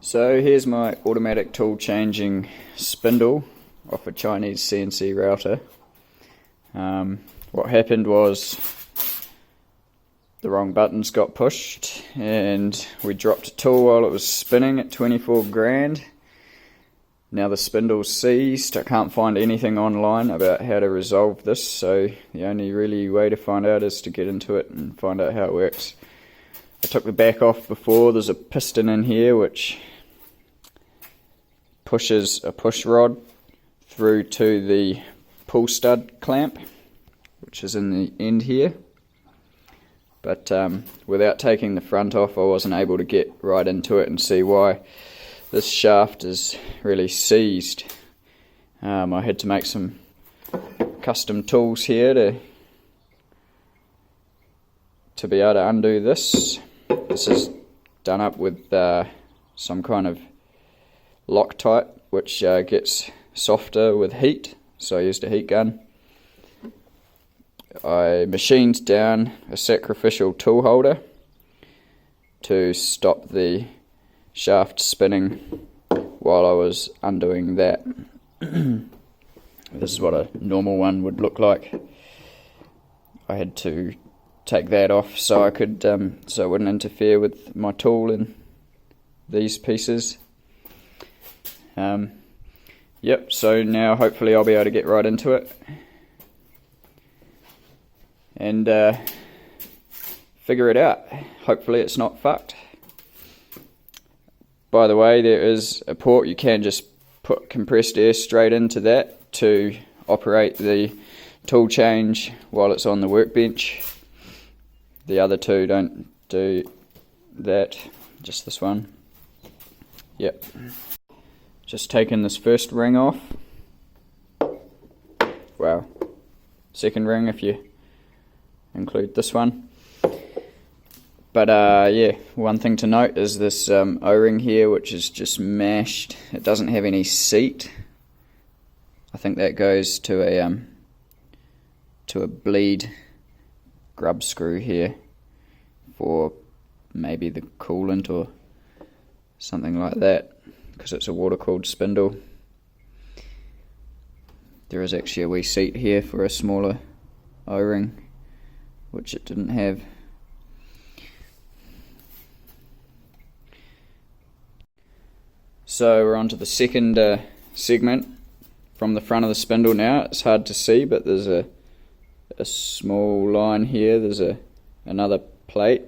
So here's my automatic tool changing spindle off a Chinese CNC router. What happened was the wrong buttons got pushed and we dropped a tool while it was spinning at 24 grand. Now the spindle's seized. I can't find anything online about how to resolve this, so the only really way to find out is to get into it and find out how it works. I took the back off before. There's a piston in here which pushes a push rod through to the pull stud clamp, which is in the end here. But without taking the front off, I wasn't able to get right into it and see why this shaft is really seized. I had to make some custom tools here to be able to undo this. This is done up with some kind of Loctite, which gets softer with heat, so I used a heat gun. I machined down a sacrificial tool holder to stop the shaft spinning while I was undoing that. This is what a normal one would look like. I had to take that off so I could so it wouldn't interfere with my tool in these pieces. Yep, so now hopefully I'll be able to get right into it and figure it out. Hopefully it's not fucked. By the way, there is a port you can just put compressed air straight into that to operate the tool change while it's on the workbench. The other two don't do that, just this one. Yep. Just taking this first ring off. Wow. Second ring if you include this one. But yeah, one thing to note is this O-ring here, which is just mashed. It doesn't have any seat. I think that goes to a bleed grub screw here for maybe the coolant or something like that, because it's a water-cooled spindle. There is actually a wee seat here for a smaller O-ring, which it didn't have. So we're on to the second segment from the front of the spindle now. It's hard to see, but there's a small line here. There's another plate.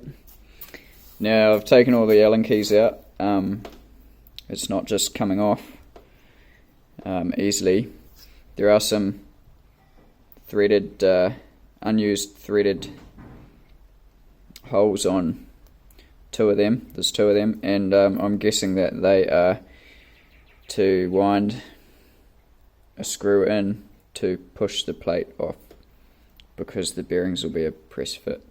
Now I've taken all the Allen keys out. It's not just coming off easily. There are some threaded, unused threaded holes on two of them. There's two of them, and I'm guessing that they are to wind a screw in to push the plate off, because the bearings will be a press fit.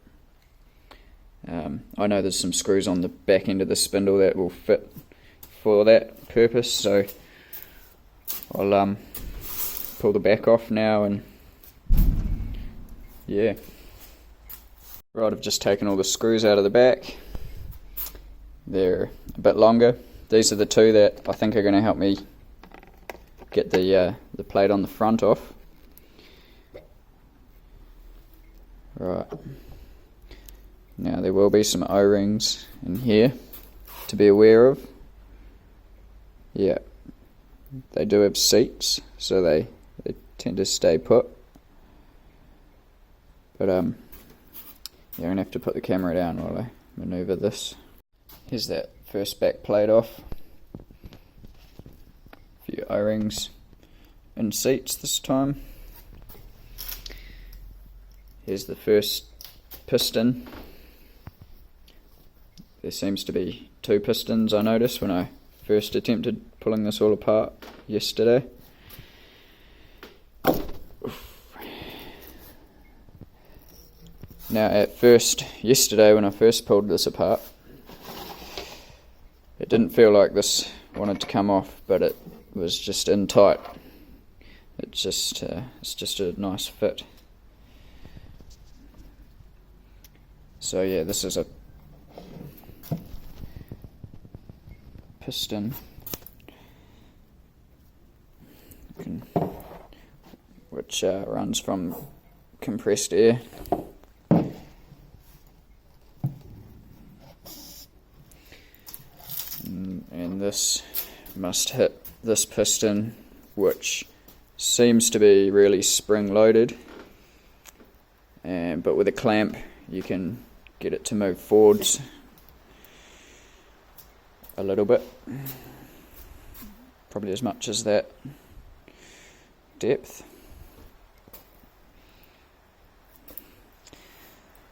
I know there's some screws on the back end of the spindle that will fit for that purpose, so I'll pull the back off now, and yeah. Right, I've just taken all the screws out of the back. They're a bit longer. These are the two that I think are going to help me get the plate on the front off. Right. Now there will be some O-rings in here to be aware of. Yeah, they do have seats, so they tend to stay put. But yeah, I'm going to have to put the camera down while I maneuver this. Here's that first back plate off. A few O-rings and seats this time. Here's the first piston. There seems to be two pistons, I noticed when I first attempted pulling this all apart yesterday. Now yesterday when I first pulled this apart, it didn't feel like this wanted to come off, but it was just in tight. It's just a nice fit. So yeah, this is a piston, which runs from compressed air. And this must hit this piston, which seems to be really spring loaded, but with a clamp you can get it to move forwards a little bit, probably as much as that depth.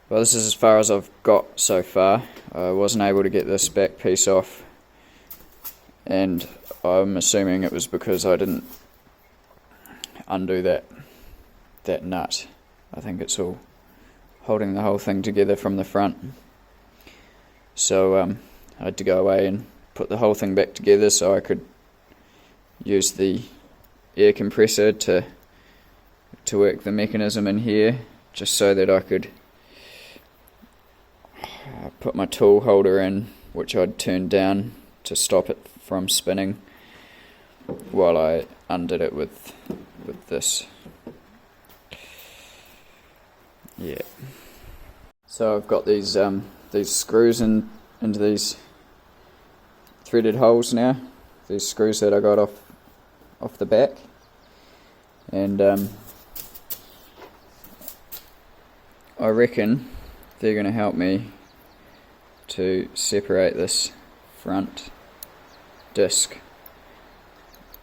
Well, this is as far as I've got so far. I wasn't able to get this back piece off, and I'm assuming it was because I didn't undo that nut. I think it's all holding the whole thing together from the front. So I had to go away and put the whole thing back together so I could use the air compressor to work the mechanism in here, just so that I could put my tool holder in, which I'd turned down to stop it from spinning, while I undid it with this. Yeah. So I've got these screws into these threaded holes now. These screws that I got off the back, and I reckon they're going to help me to separate this front disc,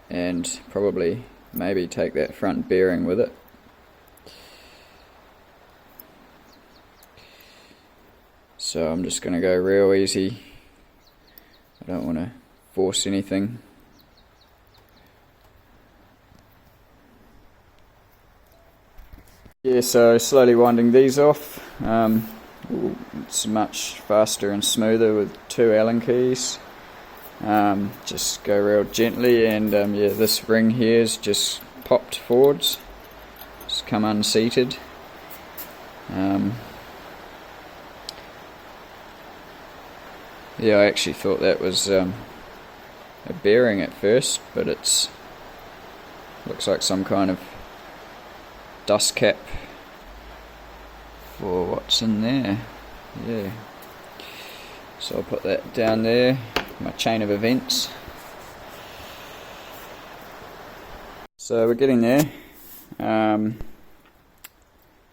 and probably maybe take that front bearing with it. So I'm just going to go real easy. I don't want to force anything. Yeah, so slowly winding these off. It's much faster and smoother with 2 Allen keys. Just go real gently, and yeah, this ring here is just popped forwards, just come unseated. Yeah, I actually thought that was a bearing at first, but it's looks like some kind of dust cap for what's in there. Yeah, so I'll put that down there, my chain of events. So we're getting there.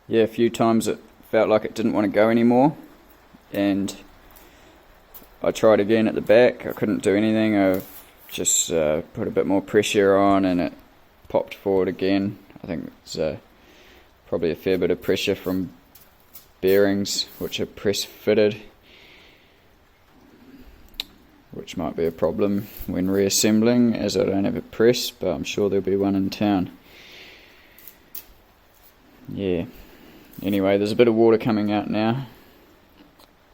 Yeah, a few times it felt like it didn't want to go anymore, and I tried again at the back. I couldn't do anything. I just put a bit more pressure on, and it popped forward again. I think it's probably a fair bit of pressure from bearings, which are press fitted, which might be a problem when reassembling, as I don't have a press, but I'm sure there'll be one in town. Yeah, anyway, there's a bit of water coming out now.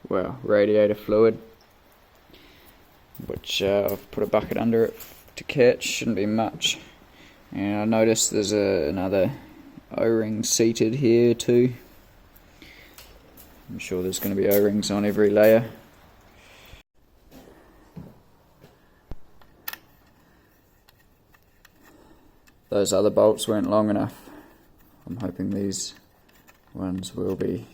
Well, radiator fluid, which I've put a bucket under it to catch. Shouldn't be much. And I noticed there's another O-ring seated here too. I'm sure there's going to be O-rings on every layer. Those other bolts weren't long enough. I'm hoping these ones will be.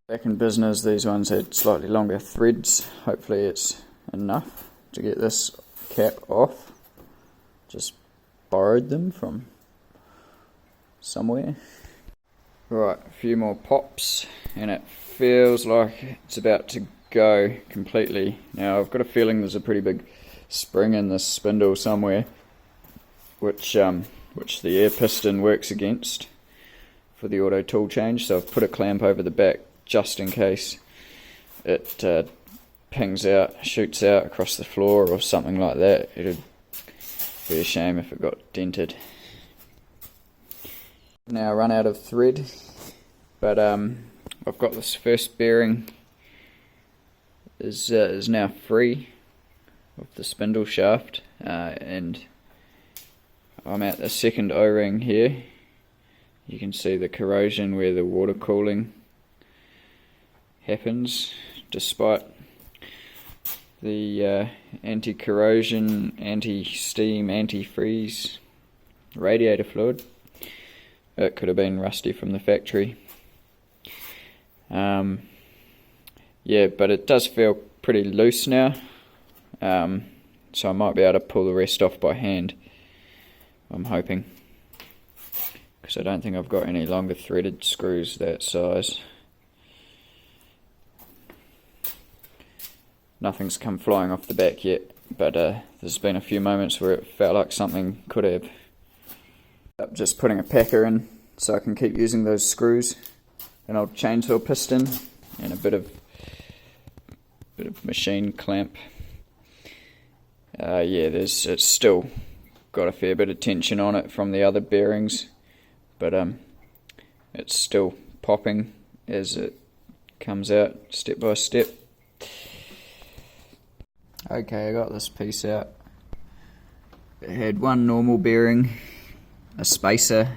Back in business, these ones had slightly longer threads. Hopefully it's enough to get this cap off. Just borrowed them from somewhere. Right, a few more pops, and it feels like it's about to go completely. Now I've got a feeling there's a pretty big spring in this spindle somewhere, which the air piston works against for the auto tool change. So I've put a clamp over the back just in case it pings out, shoots out across the floor or something like that. It'd be a shame if it got dented. Now run out of thread, but I've got this first bearing is now free of the spindle shaft, and I'm at the second O-ring here. You can see the corrosion where the water cooling happens, despite the anti-corrosion, anti-steam, anti-freeze radiator fluid. It could have been rusty from the factory. Yeah, but it does feel pretty loose now, so I might be able to pull the rest off by hand, I'm hoping, because I don't think I've got any longer threaded screws that size. Nothing's come flying off the back yet, but there's been a few moments where it felt like something could have. I'm just putting a packer in so I can keep using those screws, an old chainsaw piston, and a bit of machine clamp. Yeah, it's still got a fair bit of tension on it from the other bearings, but it's still popping as it comes out step by step. Okay, I got this piece out. It had one normal bearing, a spacer,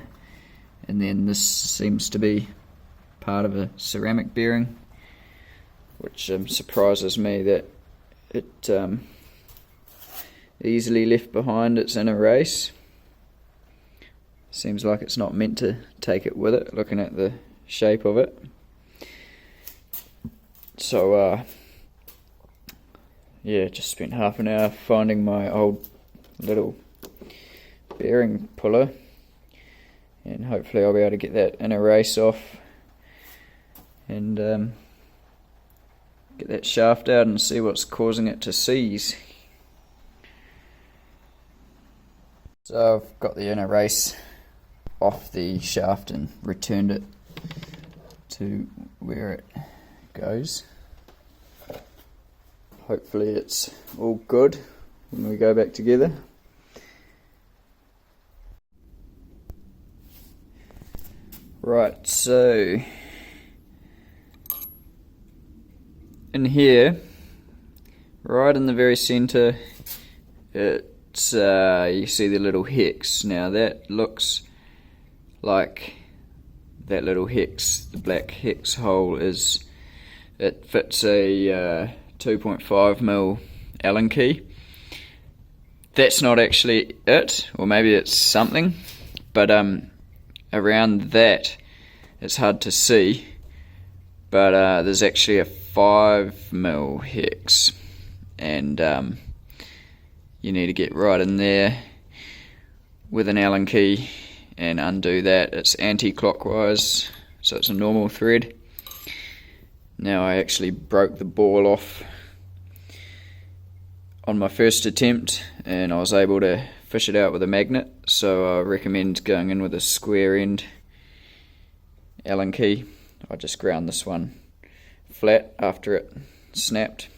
and then this seems to be part of a ceramic bearing, which surprises me that it easily left behind its inner race. Seems like it's not meant to take it with it, looking at the shape of it. So yeah, just spent half an hour finding my old little bearing puller, and hopefully I'll be able to get that inner race off and get that shaft out and see what's causing it to seize. So I've got the inner race off the shaft and returned it to where it goes. Hopefully it's all good when we go back together. Right, so in here, right in the very center, it's you see the little hex. Now that looks like that little hex, the black hex hole, it fits a 2.5mm Allen key. That's not actually it, or maybe it's something, but around that it's hard to see, but there's actually a 5mm hex, and you need to get right in there with an Allen key and undo that. It's anti-clockwise, so it's a normal thread. Now I actually broke the ball off on my first attempt, and I was able to fish it out with a magnet, so I recommend going in with a square end Allen key. I just ground this one flat after it snapped,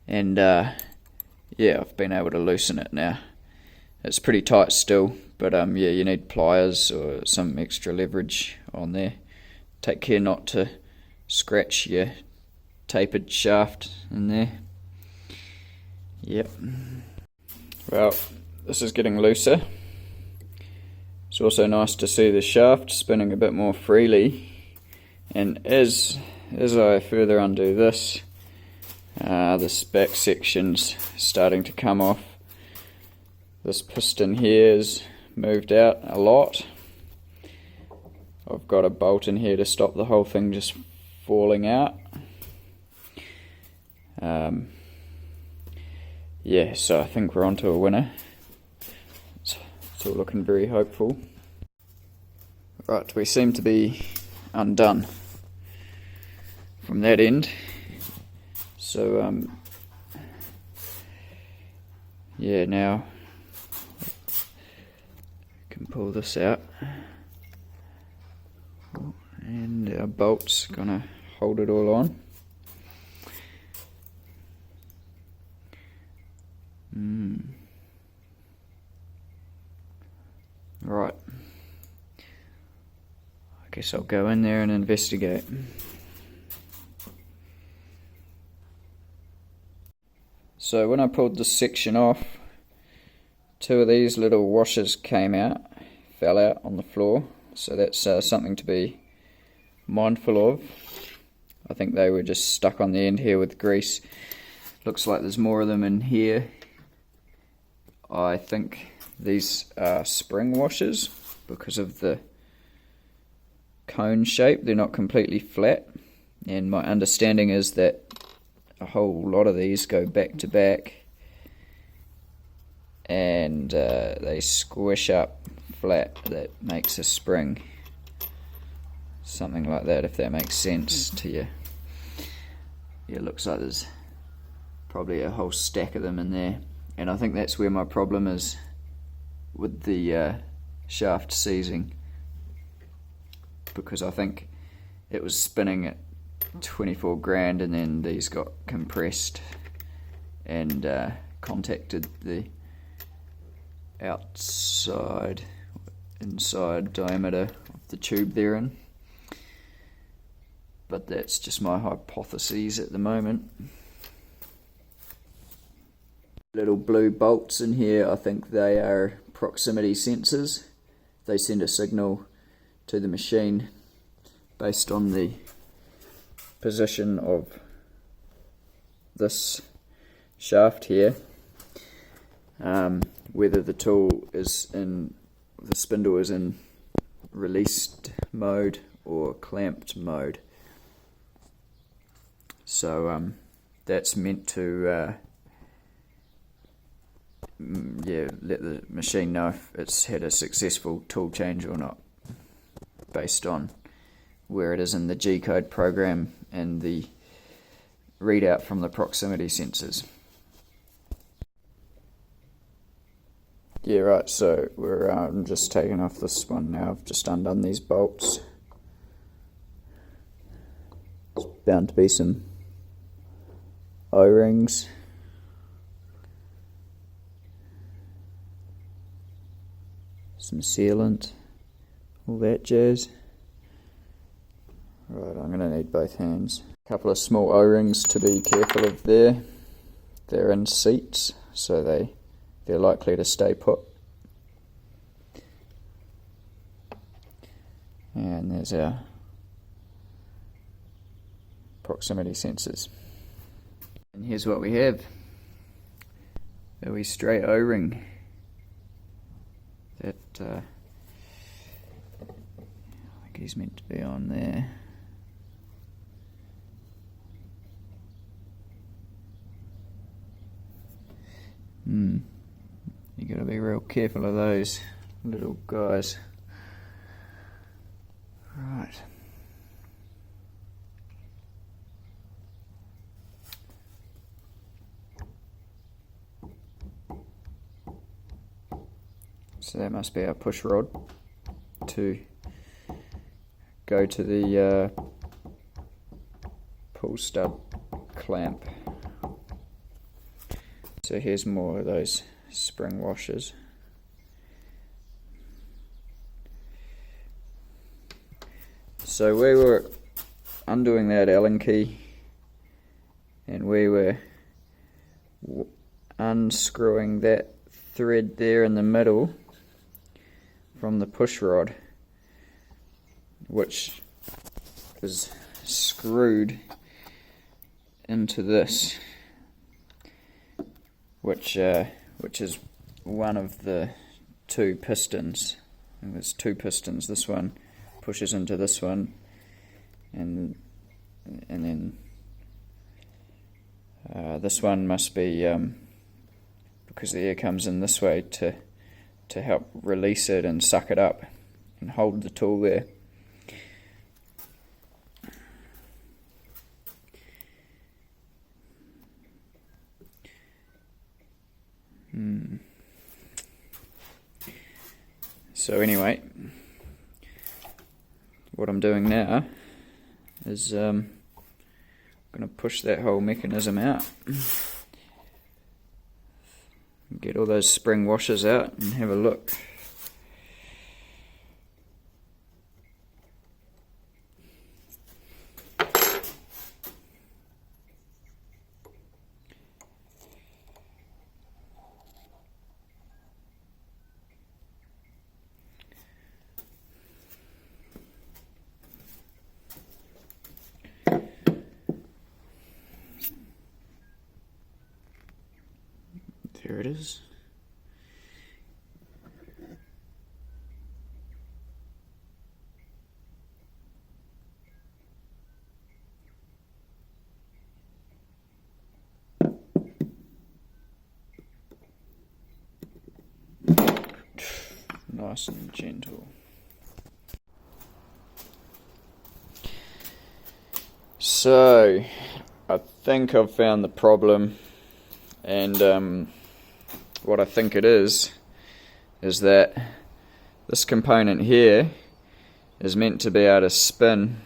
and yeah, I've been able to loosen it now. It's pretty tight still, but yeah, you need pliers or some extra leverage on there. Take care not to scratch your tapered shaft in there. Yep. Well, this is getting looser. It's also nice to see the shaft spinning a bit more freely, and as I further undo this, this back section's starting to come off. This piston here is moved out a lot. I've got a bolt in here to stop the whole thing just falling out. Yeah, so I think we're onto a winner. It's all looking very hopeful. Right, we seem to be undone from that end. So yeah, now I can pull this out, and our bolt's gonna hold it all on. Right, I guess I'll go in there and investigate. So when I pulled this section off, two of these little washers fell out on the floor, so that's something to be mindful of. I think they were just stuck on the end here with grease. Looks like there's more of them in here. I think these are spring washers because of the cone shape. They're not completely flat, and my understanding is that a whole lot of these go back to back and they squish up flat. That makes a spring, something like that, if that makes sense to you. Yeah, it looks like there's probably a whole stack of them in there, and I think that's where my problem is with the shaft seizing, because I think it was spinning at 24 grand and then these got compressed and contacted the inside diameter of the tube they're in. But that's just my hypotheses at the moment. Little blue bolts in here, I think they are proximity sensors. They send a signal to the machine based on the position of this shaft here, whether the tool is in, the spindle is in released mode or clamped mode. So that's meant to let the machine know if it's had a successful tool change or not, based on where it is in the G-code program and the readout from the proximity sensors. Yeah, right, so we're just taking off this one now. I've just undone these bolts. There's bound to be some O-rings. Some sealant, all that jazz. Right, I'm going to need both hands. A couple of small O-rings to be careful of there. They're in seats, so they're likely to stay put. And there's our proximity sensors. And here's what we have. A wee straight O-ring. That I think he's meant to be on there. You gotta be real careful of those little guys. Right. So that must be our push rod to go to the pull stud clamp. So here's more of those spring washers. So we were undoing that Allen key and we were unscrewing that thread there in the middle from the push rod, which is screwed into this, which is one of the two pistons. And there's two pistons. This one pushes into this one, and then this one must be because the air comes in this way to help release it and suck it up and hold the tool there. So anyway, what I'm doing now is I'm going to push that whole mechanism out, get all those spring washers out and have a look. There it is. Nice and gentle. So, I think I've found the problem, and what I think it is that this component here is meant to be able to spin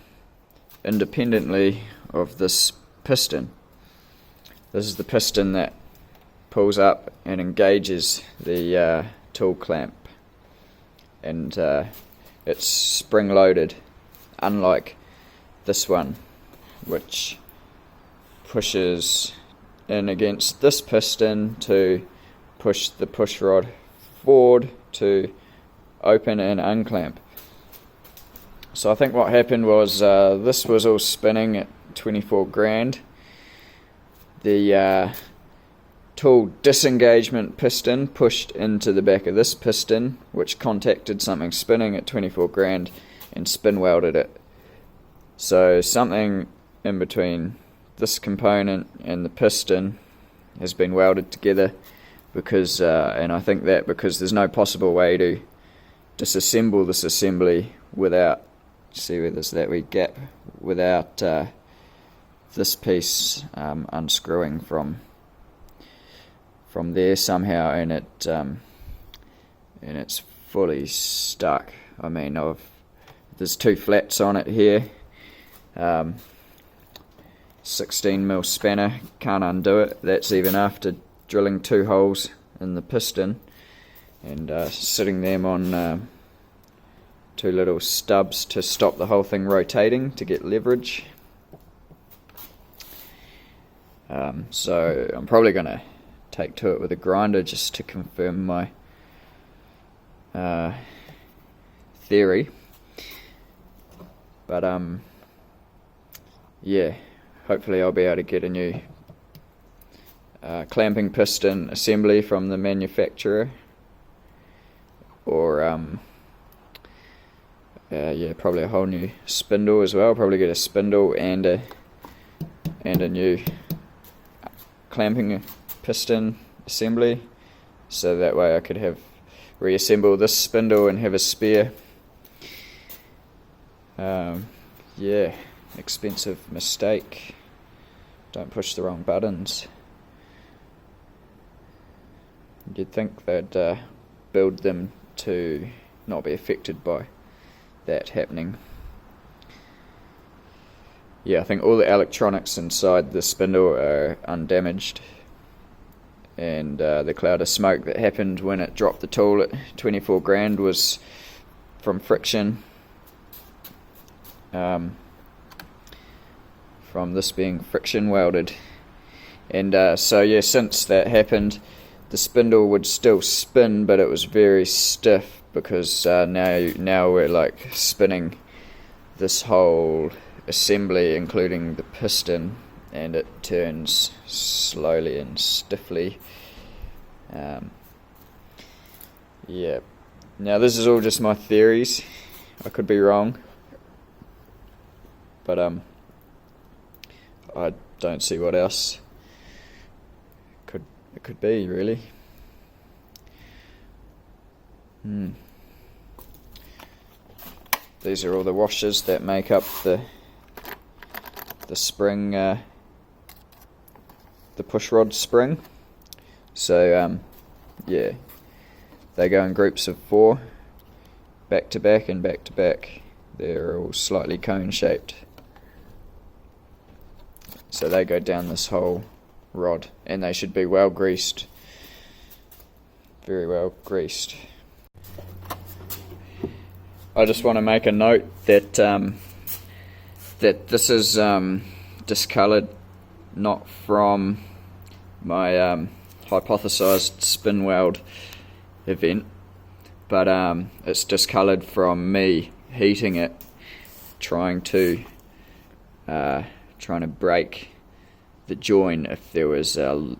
independently of this piston. This is the piston that pulls up and engages the tool clamp, and it's spring loaded, unlike this one, which pushes in against this piston to push the push rod forward to open and unclamp. So I think what happened was this was all spinning at 24 grand. The tool disengagement piston pushed into the back of this piston, which contacted something spinning at 24 grand and spin welded it. So something in between this component and the piston has been welded together, because and I think that because there's no possible way to disassemble this assembly without, see where there's that wee gap, without this piece unscrewing from there somehow, and it's fully stuck. I mean, there's two flats on it here. 16mm spanner, can't undo it. That's even after drilling 2 holes in the piston and sitting them on 2 little stubs to stop the whole thing rotating to get leverage. So I'm probably going to take to it with a grinder just to confirm my theory. But yeah, hopefully I'll be able to get a new clamping piston assembly from the manufacturer, or yeah, probably a whole new spindle as well. Probably get a spindle and a new clamping piston assembly, so that way I could have reassemble this spindle and have a spare. Yeah, expensive mistake. Don't push the wrong buttons. You'd think they'd build them to not be affected by that happening. Yeah, I think all the electronics inside the spindle are undamaged, and the cloud of smoke that happened when it dropped the tool at 24 grand was from friction, from this being friction welded. And so yeah, since that happened, the spindle would still spin, but it was very stiff, because now we're like spinning this whole assembly, including the piston, and it turns slowly and stiffly. Yeah, now this is all just my theories. I could be wrong, but I don't see what else it could be, really. These are all the washers that make up the spring, the push rod spring. So yeah, they go in groups of 4, back to back and back to back. They're all slightly cone shaped, so they go down this whole rod, and they should be well greased, very well greased. I just want to make a note that that this is discoloured, not from my hypothesized spin weld event, but it's discoloured from me heating it, trying to break the join if there was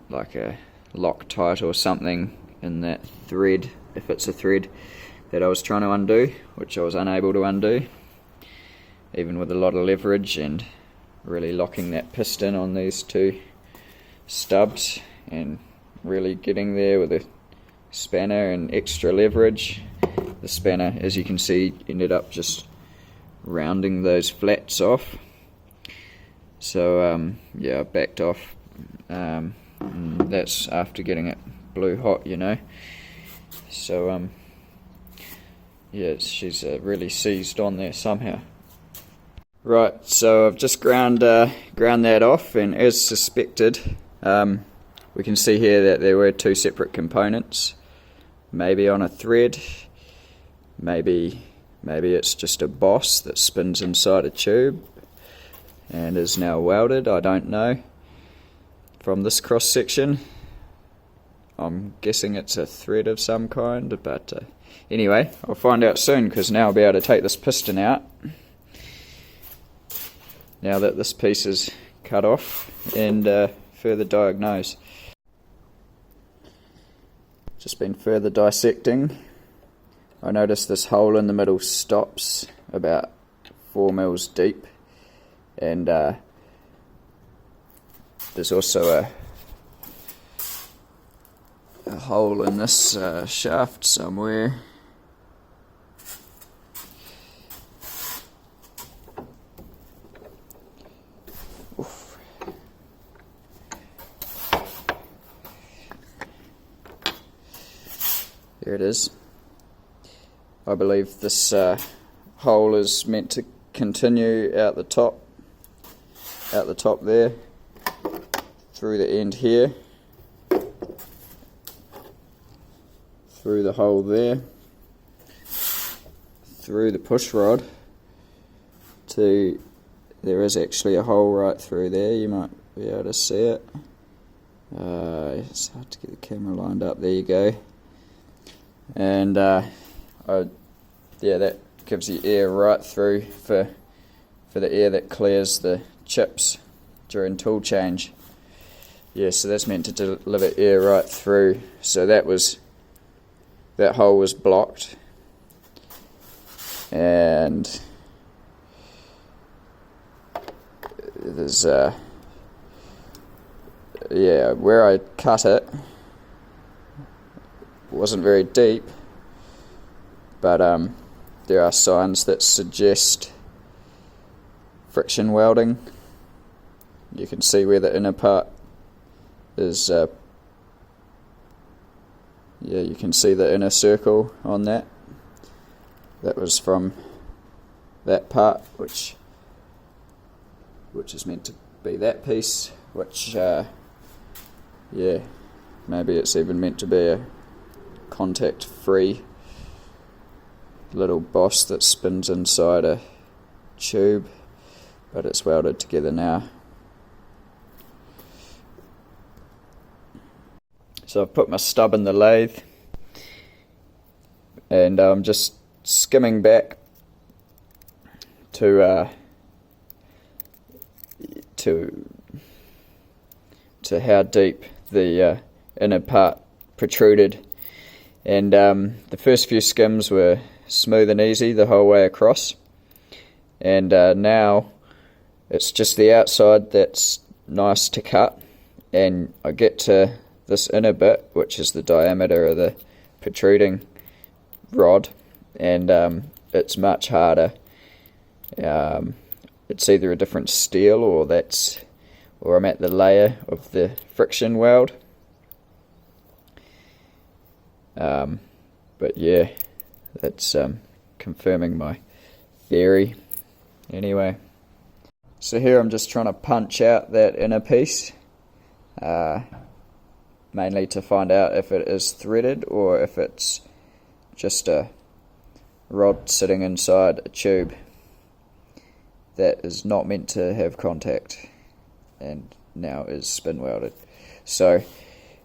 like a Loctite or something in that thread, if it's a thread that I was trying to undo, which I was unable to undo, even with a lot of leverage and really locking that piston on these two stubs and really getting there with a spanner and extra leverage. The spanner, as you can see, ended up just rounding those flats off. So yeah, I backed off. That's after getting it blue hot, you know. So yeah, she's really seized on there somehow. Right, so I've just ground that off, and as suspected, we can see here that there were two separate components, maybe on a thread, maybe it's just a boss that spins inside a tube and is now welded. I don't know. From this cross section, I'm guessing it's a thread of some kind, but anyway, I'll find out soon, because now I'll be able to take this piston out now that this piece is cut off, and further diagnose. Just been further dissecting. I noticed this hole in the middle stops about 4 mils deep, and there's also a hole in this shaft somewhere. Oof. There it is. I believe this hole is meant to continue out the top there, through the end here, through the hole there, through the push rod to, there is actually a hole right through there, you might be able to see it. It's hard to get the camera lined up, there you go. And yeah, that gives you air right through for the air that clears the chips during tool change. Yeah, so that's meant to deliver air right through. So that hole was blocked, and there's yeah, where I cut it wasn't very deep, but there are signs that suggest friction welding. You can see where the inner part is, yeah, you can see the inner circle on that. That was from that part, which is meant to be that piece, which yeah, maybe it's even meant to be a contact-free little boss that spins inside a tube, but it's welded together now. So I've put my stub in the lathe, and I'm just skimming back to how deep the inner part protruded, and the first few skims were smooth and easy the whole way across, and now it's just the outside that's nice to cut, and I get to this inner bit, which is the diameter of the protruding rod, and it's much harder. It's either a different steel, or I'm at the layer of the friction weld. But yeah, that's confirming my theory. Anyway, so here I'm just trying to punch out that inner piece, mainly to find out if it is threaded or if it's just a rod sitting inside a tube that is not meant to have contact and now is spin welded. So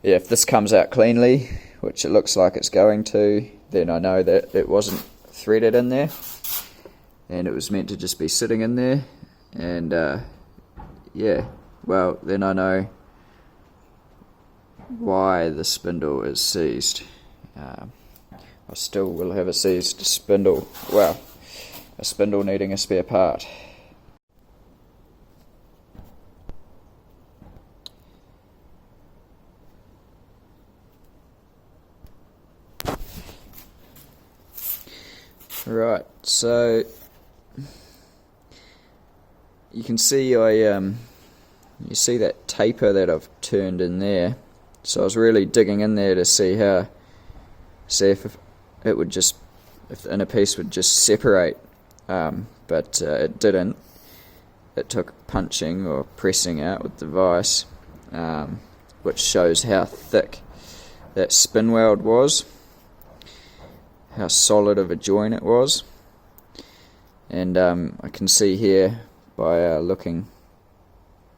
yeah, if this comes out cleanly, which it looks like it's going to, then I know that it wasn't threaded in there and it was meant to just be sitting in there, and yeah, well, then I know why the spindle is seized. I still will have a seized spindle, well, a spindle needing a spare part. Right, so you can see you see that taper that I've turned in there. So I was really digging in there to see if it would just, if the inner piece would just separate, but it didn't. It took punching or pressing out with the vise, which shows how thick that spin weld was, how solid of a joint it was. And I can see here by looking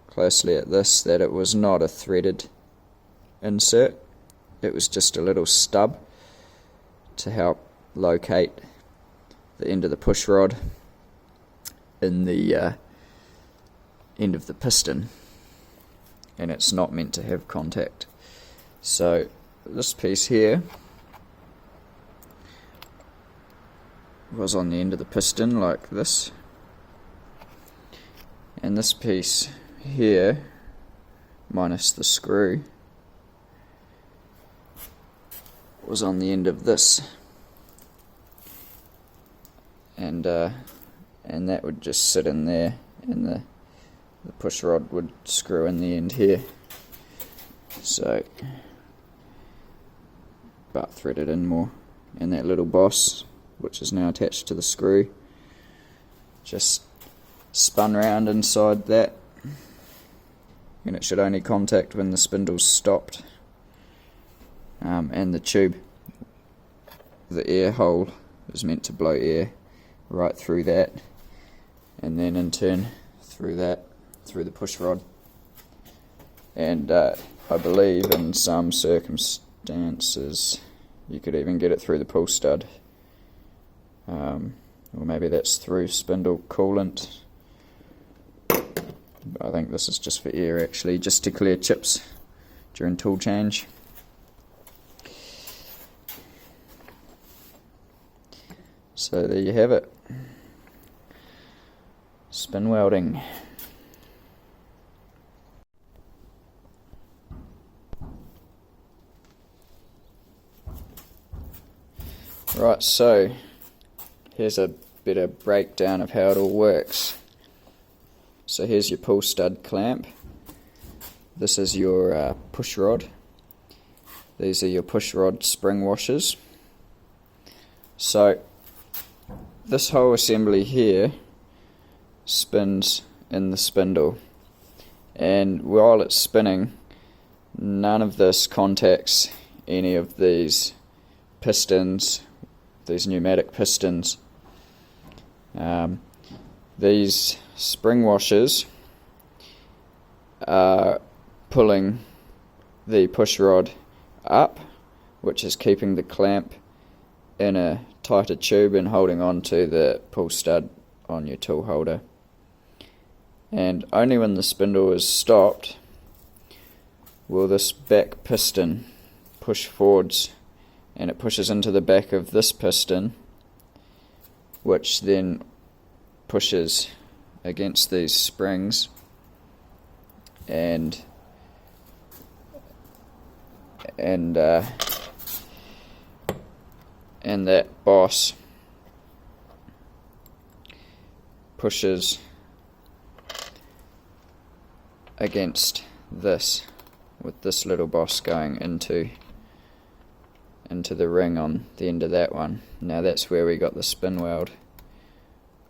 closely at this that it was not a threaded insert. It was just a little stub to help locate the end of the push rod in the end of the piston, and it's not meant to have contact. So this piece here was on the end of the piston like this, and this piece here, minus the screw, was on the end of this, and that would just sit in there, and the push rod would screw in the end here. So, but threaded in more, and that little boss, which is now attached to the screw, just spun round inside that, and it should only contact when the spindle's stopped. And the tube, the air hole, is meant to blow air right through that, and then in turn through the push rod. And I believe in some circumstances you could even get it through the pull stud, or maybe that's through spindle coolant. I think this is just for air, actually, just to clear chips during tool change. So there you have it, spin welding. Right, so here's a bit of breakdown of how it all works. So here's your pull stud clamp. This is your push rod. These are your push rod spring washers. So this whole assembly here spins in the spindle, and while it's spinning, none of this contacts any of these pistons, these pneumatic pistons. These spring washers are pulling the push rod up, which is keeping the clamp in a tighter tube and holding on to the pull stud on your tool holder. And only when the spindle is stopped will this back piston push forwards, and it pushes into the back of this piston, which then pushes against these springs, and that boss pushes against this, with this little boss going into the ring on the end of that one. Now that's where we got the spin weld,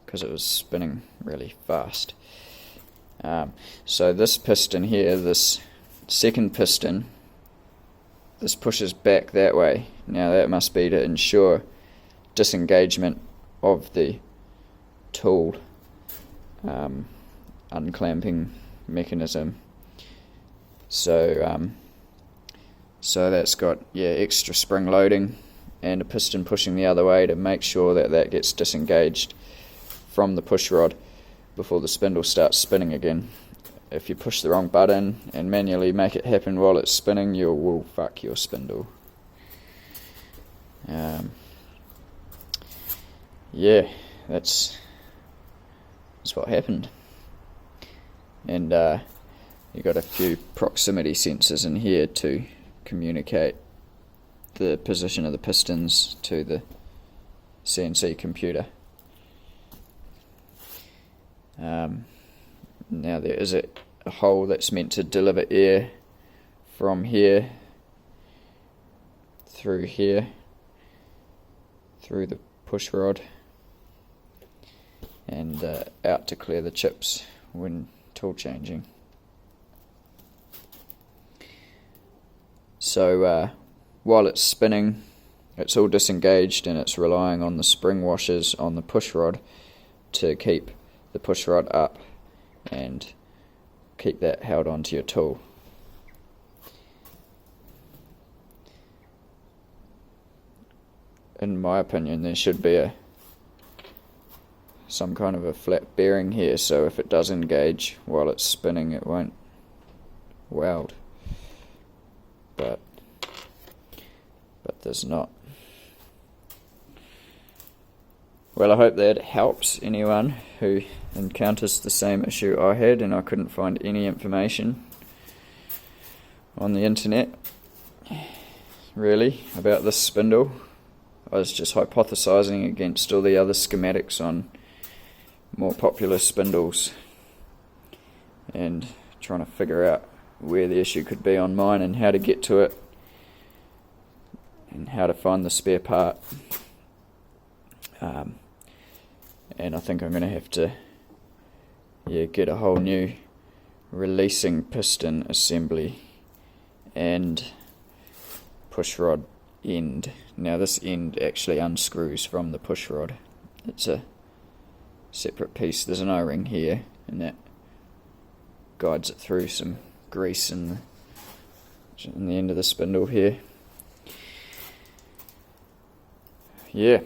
because it was spinning really fast. So this piston here, this second piston, this pushes back that way. Now that must be to ensure disengagement of the tool unclamping mechanism. So that's got extra spring loading and a piston pushing the other way to make sure that that gets disengaged from the push rod before the spindle starts spinning again. if you push the wrong button and manually make it happen while it's spinning, you will fuck your spindle. Yeah, that's what happened. And you got a few proximity sensors in here to communicate the position of the pistons to the CNC computer. Now there is a hole that's meant to deliver air from here through the push rod and out to clear the chips when tool changing. So while it's spinning, it's all disengaged and it's relying on the spring washers on the push rod to keep the push rod up and keep that held onto your tool. In my opinion, there should be some kind of a flat bearing here, so if it does engage while it's spinning, it won't weld. But there's not. Well, I hope that helps anyone who encounters the same issue I had and I couldn't find any information on the internet really about this spindle. I was just hypothesizing against all the other schematics on more popular spindles and trying to figure out where the issue could be on mine and how to get to it and how to find the spare part. And I think I'm going to have to get a whole new releasing piston assembly and push rod end. Now this end actually unscrews from the push rod. It's a separate piece. There's an O-ring here and that guides it through some grease in the end of the spindle here. Yeah.